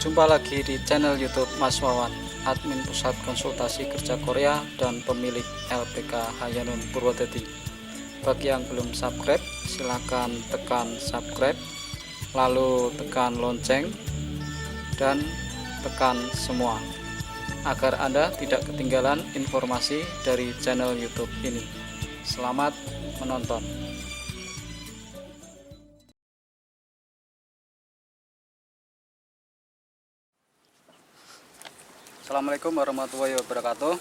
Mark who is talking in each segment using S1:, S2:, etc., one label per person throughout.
S1: Jumpa lagi di channel YouTube Mas Wawan, admin Pusat Konsultasi Kerja Korea dan pemilik LPK Hayanun Purwodadi. Bagi yang belum subscribe, silakan tekan subscribe, lalu tekan lonceng dan tekan semua agar Anda tidak ketinggalan informasi dari channel YouTube ini. Selamat menonton. Assalamualaikum warahmatullahi wabarakatuh.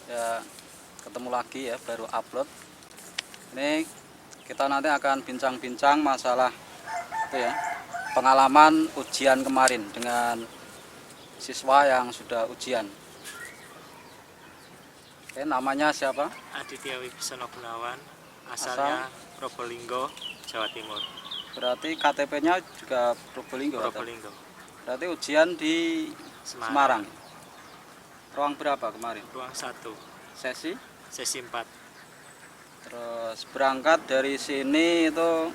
S1: Ya, ketemu lagi ya, baru upload. Ini kita nanti akan bincang-bincang masalah itu ya, pengalaman ujian kemarin dengan siswa yang sudah ujian. Oke, namanya siapa?
S2: Aditya Wibisono Gunawan, asalnya Probolinggo, Jawa Timur.
S1: Berarti KTP-nya juga Probolinggo.
S2: Probolinggo.
S1: Berarti ujian di Semarang. Ruang berapa kemarin?
S2: Ruang 1.
S1: Sesi
S2: 4.
S1: Terus berangkat dari sini itu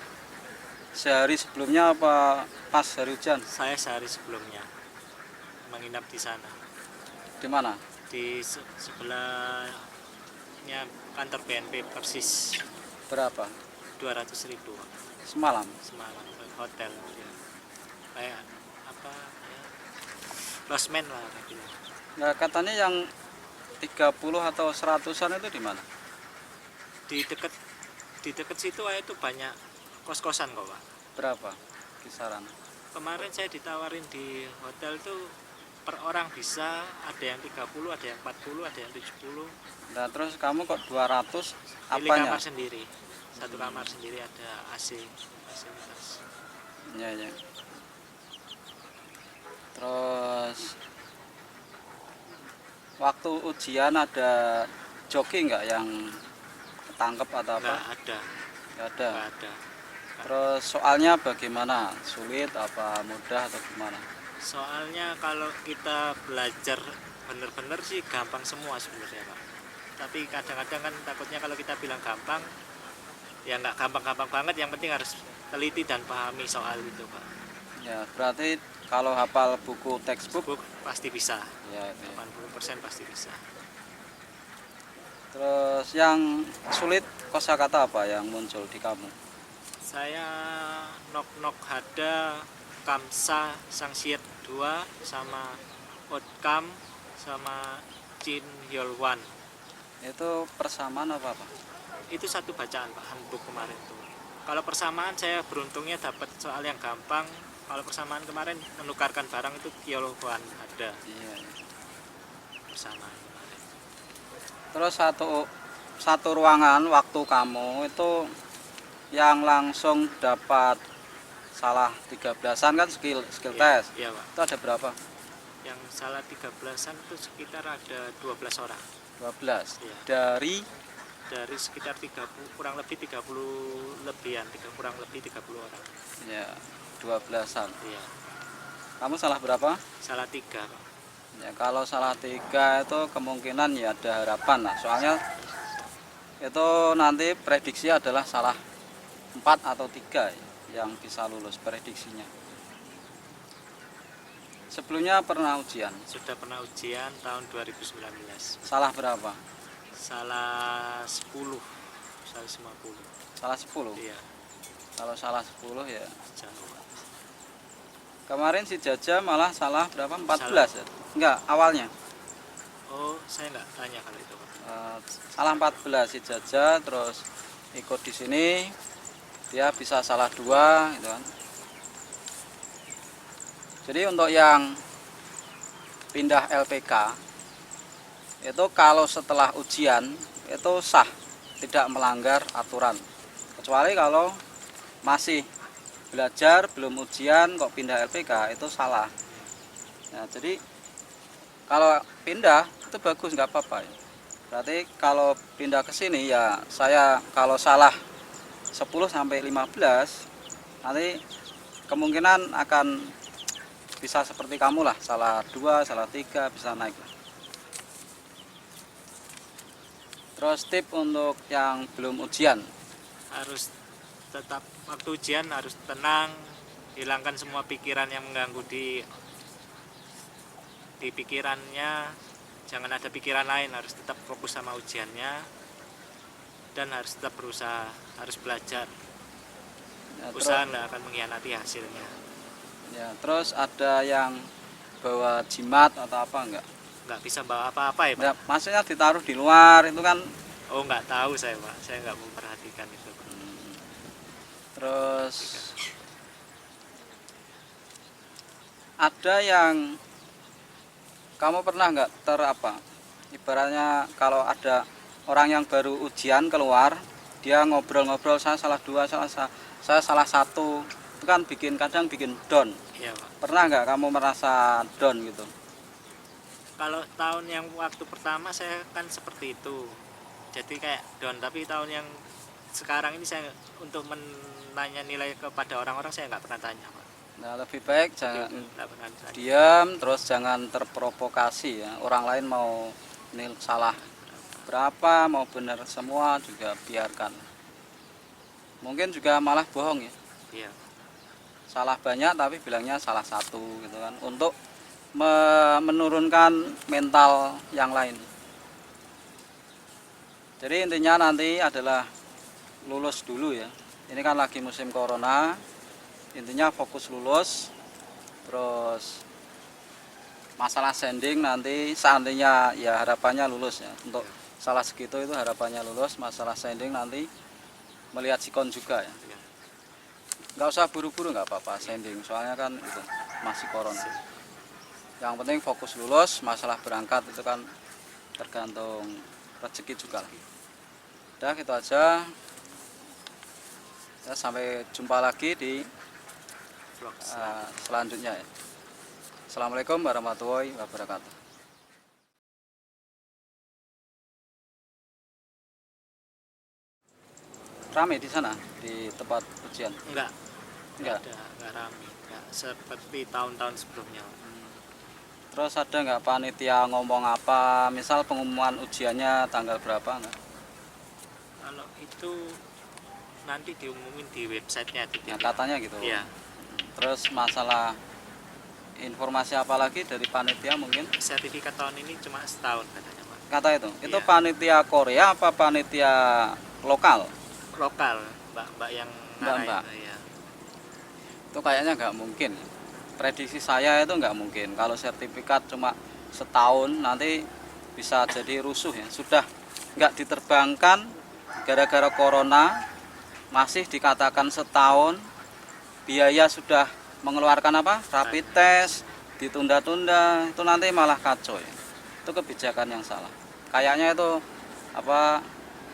S1: sehari sebelumnya apa pas hari ujian?
S2: Saya sehari sebelumnya menginap di sana.
S1: Di mana?
S2: Di sebelahnya kantor BNP persis.
S1: Berapa?
S2: 200.000
S1: Semalam.
S2: Hotel ya. Kayak apa ya, losmen lah gitu.
S1: Nah, katanya yang 30 atau 100-an itu di mana?
S2: Di dekat situ itu banyak kos-kosan kok, Pak.
S1: Berapa kisaran?
S2: Kemarin saya ditawarin di hotel tuh per orang bisa, ada yang 30, ada yang 40, ada yang 70.
S1: Nah, terus kamu kok 200
S2: Pilih
S1: apanya?
S2: kamar sendiri. Satu kamar sendiri ada AC fasilitas.
S1: Ya, ya. Terus waktu ujian ada joki nggak yang ketangkep atau apa?
S2: Nggak ada.
S1: Nggak ada.
S2: Nggak ada.
S1: Terus soalnya bagaimana? Sulit apa mudah atau gimana?
S2: Soalnya kalau kita belajar bener-bener sih gampang semua sebenarnya, Pak. Tapi kadang-kadang kan takutnya kalau kita bilang gampang, ya nggak gampang-gampang banget. Yang penting harus teliti dan pahami soal itu, Pak.
S1: Ya, berarti kalau hafal buku textbook
S2: pasti bisa.
S1: Ya,
S2: 80% pasti bisa.
S1: Terus yang sulit kosakata apa yang muncul di kamu?
S2: Saya nok hada, kamsa, sangsiet 2 sama otkam sama chin yolwan.
S1: Itu persamaan apa Pak?
S2: Itu satu bacaan Pak, handbook kemarin tuh. Kalau persamaan saya beruntungnya dapat soal yang gampang. Kalau persamaan kemarin menukarkan barang itu yolwan ada.
S1: Iya.
S2: Persamaan kemarin.
S1: Terus satu ruangan waktu kamu itu yang langsung dapat salah 13-an kan skill
S2: Iya,
S1: test.
S2: iya Pak.
S1: Itu ada berapa?
S2: Yang salah 13-an itu sekitar ada 12 orang.
S1: 12.
S2: Iya.
S1: Dari
S2: sekitar 30, kurang lebih 30 lebihan, kurang lebih 30 orang.
S1: Ya, 12-an.
S2: Iya.
S1: Kamu salah berapa?
S2: Salah 3, Pak.
S1: Ya, kalau salah 3 itu kemungkinan ya ada harapan lah. Soalnya itu nanti prediksi adalah salah 4 atau 3 yang bisa lulus prediksinya. Sebelumnya pernah ujian?
S2: Sudah pernah ujian tahun 2019.
S1: Salah berapa?
S2: Salah 10, salah 50.
S1: Salah 10?
S2: Iya.
S1: Kalau salah 10 ya
S2: Jauh.
S1: kemarin si Jaja malah salah berapa? 14 ya? Enggak, awalnya.
S2: Oh, saya nggak tanya kalau itu, Pak.
S1: Salah 14 si Jaja, terus ikut di sini dia bisa salah 2 gitu kan. Jadi untuk yang pindah LPK itu kalau setelah ujian itu sah, tidak melanggar aturan. Kecuali kalau masih belajar belum ujian kok pindah LPK itu salah. Nah, jadi kalau pindah itu bagus, nggak apa-apa ya. Berarti kalau pindah ke sini ya saya kalau salah 10 sampai 15 nanti kemungkinan akan bisa seperti kamu lah, salah 2, salah 3 bisa naik. Terus tip untuk yang belum ujian,
S2: Harus tetap waktu ujian harus tenang, hilangkan semua pikiran yang mengganggu di di pikirannya jangan ada pikiran lain, harus tetap fokus sama ujiannya dan harus tetap berusaha, harus belajar.
S1: Ya,
S2: Usaha nggak akan mengkhianati hasilnya.
S1: ya, terus ada yang bawa jimat atau apa enggak?
S2: Nggak bisa bawa apa-apa ya Pak?
S1: Ya, maksudnya ditaruh di luar itu kan.
S2: Oh nggak tahu saya Pak, saya nggak memperhatikan itu.
S1: Terus ada yang kamu pernah nggak ibaratnya kalau ada orang yang baru ujian keluar, dia ngobrol-ngobrol, saya salah dua, saya salah satu, itu kan kadang bikin down.
S2: Iya Pak.
S1: Pernah nggak kamu merasa down gitu?
S2: Kalau tahun yang waktu pertama saya kan seperti itu, jadi kayak down. Tapi tahun yang sekarang ini saya untuk menanya nilai kepada orang-orang saya nggak pernah tanya Pak.
S1: Nah, lebih baik jangan
S2: Nggak pernah tanya.
S1: diam, terus jangan terprovokasi ya. Orang lain mau salah berapa, mau benar semua juga biarkan. Mungkin juga malah bohong ya.
S2: Iya.
S1: Salah banyak tapi bilangnya salah satu gitu kan. Untuk menurunkan mental yang lain. Jadi intinya nanti adalah lulus dulu ya. Ini kan lagi musim corona. Intinya fokus lulus. Terus masalah sending nanti seandainya ya harapannya lulus ya. Untuk salah segitu itu harapannya lulus. Masalah sending nanti melihat sikon juga ya.
S2: Iya.
S1: Nggak usah buru-buru, nggak apa-apa sending. Soalnya kan itu masih corona. Yang penting fokus lulus. Masalah berangkat itu kan tergantung rezeki juga lah. Udah gitu aja ya, sampai jumpa lagi di
S2: Vlog
S1: selanjutnya ya. Assalamualaikum warahmatullahi wabarakatuh. Rame di sana di tempat ujian?
S2: enggak
S1: Enggak.
S2: nggak rame, nggak seperti tahun-tahun sebelumnya.
S1: Terus ada nggak panitia ngomong apa, misal pengumuman ujiannya tanggal berapa enggak?
S2: Kalau itu nanti diumumin di websitenya di
S1: Ya, katanya gitu.
S2: Iya.
S1: Terus masalah informasi apa lagi dari panitia mungkin?
S2: Sertifikat tahun ini cuma setahun katanya Pak.
S1: Kata itu
S2: Iya.
S1: panitia Korea apa panitia lokal?
S2: Lokal, mbak yang
S1: Mbak.
S2: ngarahin, iya.
S1: Itu kayaknya nggak mungkin. Prediksi saya itu nggak mungkin. Kalau sertifikat cuma setahun nanti bisa jadi rusuh ya. Sudah nggak diterbangkan gara-gara corona, masih dikatakan setahun, biaya sudah mengeluarkan apa? Rapid test, ditunda-tunda, itu nanti malah kacau ya. Itu kebijakan yang salah. Kayaknya itu apa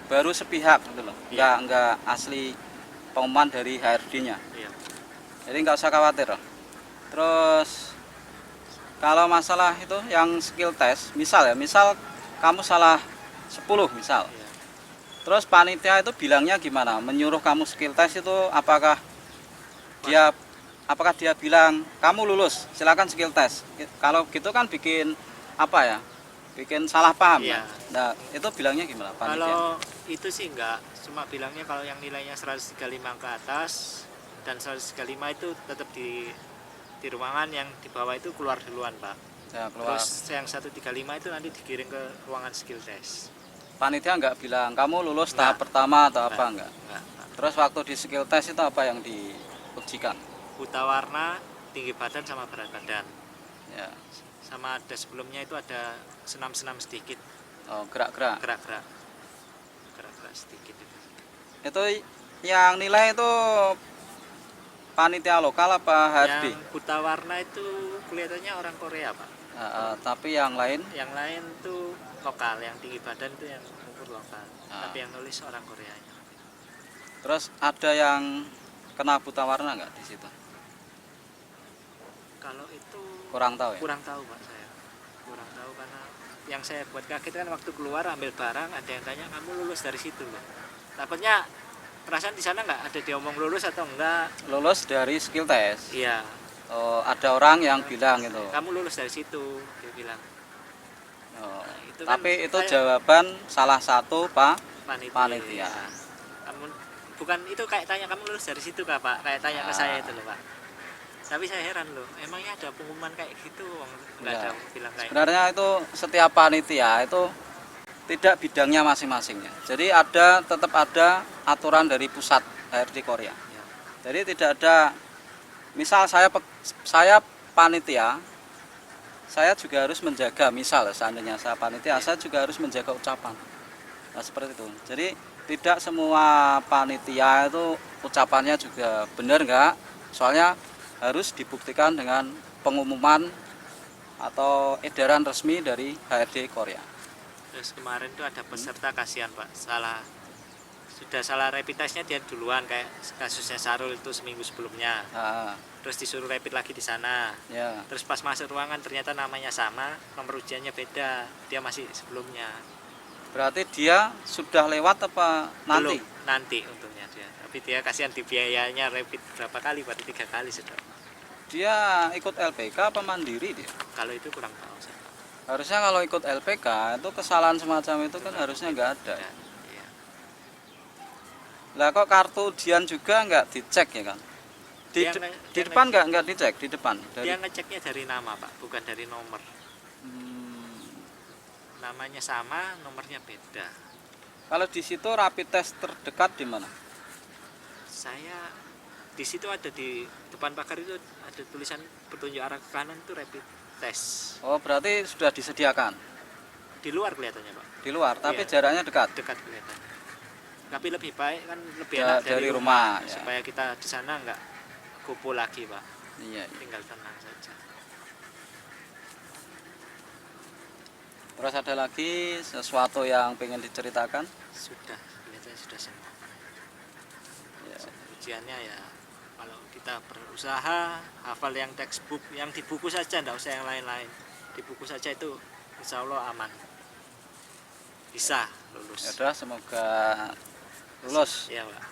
S1: baru sepihak gitu loh.
S2: Iya.
S1: Nggak asli pengumuman dari HRD-nya.
S2: Iya.
S1: Jadi nggak usah khawatir loh. Terus kalau masalah itu yang skill test, misal kamu salah 10 misal.
S2: Iya.
S1: Terus panitia itu bilangnya gimana? Menyuruh kamu skill test itu apakah dia bilang kamu lulus, silakan skill test. Kalau gitu kan bikin apa ya? Bikin salah paham.
S2: Iya.
S1: Nah, itu bilangnya gimana panitia?
S2: Kalau itu sih enggak, cuma bilangnya kalau yang nilainya 135 ke atas dan 135 itu tetap di ruangan, yang di bawah itu keluar duluan Pak.
S1: Ya, keluar.
S2: Terus yang 135 itu nanti dikirim ke ruangan skill test.
S1: Panitia nggak bilang kamu lulus
S2: Enggak.
S1: tahap pertama atau apa enggak?
S2: Enggak, Pak.
S1: Terus waktu di skill test itu apa yang diujikan?
S2: Buta warna, tinggi badan sama berat badan.
S1: Ya,
S2: Sama ada sebelumnya itu ada senam-senam sedikit,
S1: oh, gerak-gerak.
S2: gerak-gerak sedikit itu.
S1: Itu yang nilai itu panitia lokal apa HRD?
S2: Yang buta warna itu kelihatannya orang Korea Pak.
S1: Tapi yang lain
S2: Yang lain tuh lokal, yang tinggi badan itu yang ukur lokal.
S1: Ah.
S2: Tapi yang nulis orang Koreanya.
S1: terus ada yang kena buta warna nggak di situ?
S2: Kalau itu
S1: Kurang tahu ya.
S2: kurang tahu Pak, saya kurang tahu, karena yang saya buat kaget kan waktu keluar ambil barang ada yang tanya kamu lulus dari situ loh. Takutnya perasaan di sana nggak ada diomong lulus atau enggak.
S1: Lulus dari skill test.
S2: Iya,
S1: Oh, ada orang yang bilang itu.
S2: kamu lulus dari situ, dia bilang.
S1: Oh,
S2: Itu kan
S1: tapi itu
S2: saya-
S1: jawaban salah satu Pak
S2: Panitia.
S1: panitia.
S2: Kamu bukan itu kayak tanya kamu lulus dari situ kah Pak? Kayak tanya ke saya itu loh Pak. Tapi saya heran loh, emangnya ada pengumuman kayak gitu? Nggak
S1: Ya.
S2: ada yang bilang kayak
S1: Sebenarnya itu setiap panitia itu tidak bidangnya masing-masing ya. Jadi tetap ada aturan dari pusat HRD Korea.
S2: ya.
S1: Jadi tidak ada, misal saya panitia, saya juga harus menjaga, misal seandainya saya panitia, saya juga harus menjaga ucapan. Nah, seperti itu. Jadi tidak semua panitia itu ucapannya juga benar enggak. Soalnya harus dibuktikan dengan pengumuman atau edaran resmi dari HRD Korea.
S2: Terus kemarin tuh ada peserta kasihan Pak, sudah salah rapid testnya dia duluan kayak kasusnya Sarul itu seminggu sebelumnya.
S1: Nah,
S2: Terus disuruh rapid lagi di sana.
S1: ya.
S2: Terus pas masuk ruangan ternyata namanya sama, nomor ujiannya beda. Dia masih sebelumnya.
S1: Berarti dia sudah lewat apa nanti?
S2: Belum, nanti untungnya dia. Tapi dia kasihan di biayanya rapid berapa kali, berarti 3 kali sudah.
S1: Dia ikut LPK apa mandiri dia?
S2: Kalau itu kurang tahu saya.
S1: Harusnya kalau ikut LPK itu kesalahan semacam itu kan harusnya nggak ada.
S2: Dan, iya.
S1: Lah kok kartu ujian juga nggak dicek ya kan? Di,
S2: Dia
S1: de-
S2: nge-
S1: di
S2: dia
S1: depan nggak dicek di depan.
S2: Dia ngeceknya dari nama Pak, bukan dari nomor.
S1: Hmm,
S2: Namanya sama, nomornya beda.
S1: kalau di situ rapid test terdekat di mana?
S2: Saya di situ ada di depan pagar itu ada tulisan petunjuk arah ke kanan itu rapid test.
S1: Oh berarti sudah disediakan
S2: Di luar kelihatannya Pak,
S1: di luar, tapi
S2: Iya.
S1: jaraknya dekat.
S2: dekat kelihatannya. Tapi lebih baik kan lebih
S1: Ya,
S2: enak
S1: dari rumah, ya.
S2: supaya kita di sana nggak kupu lagi Pak,
S1: Iya.
S2: tinggal tenang saja.
S1: Terus ada lagi sesuatu yang pengen diceritakan?
S2: Sudah, kelihatannya sudah semua.
S1: Ya.
S2: Ujiannya ya kalau kita berusaha hafal yang textbook, yang di buku saja, nggak usah yang lain-lain. Di buku saja itu insya Allah aman, bisa
S1: Ya
S2: lulus.
S1: udah, semoga lulus.
S2: Ya Pak.